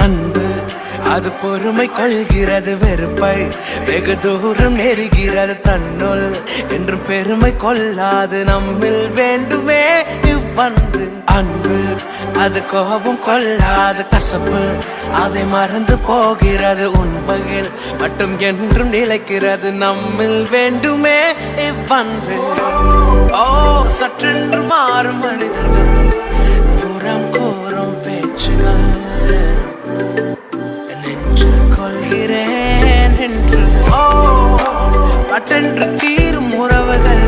அன்பு அது பொறுமை கொள்கிறது, வெறுப்பை வெகு தூரம் நெருகிறது தன்னுள் என்றும் பெருமை கொள்ளாது நம்மில் வேண்டுமே இவ்வன்று. அன்பு அது கோபம் கொள்ளாது, கசப்பு அதை மறந்து போகிறது, உண்மையில் மட்டும் என்றும் நிலைக்கிறது நம்மில் வேண்டுமே இவ்வன்று. ஓ சற்றென்று மாறும் மனிதர்கள், புறம் கூறும் பேச்சுகள், நெஞ்சு கொள்கிறேன் என்று. ஓ பட்டென்று தீரும் உறவுகள்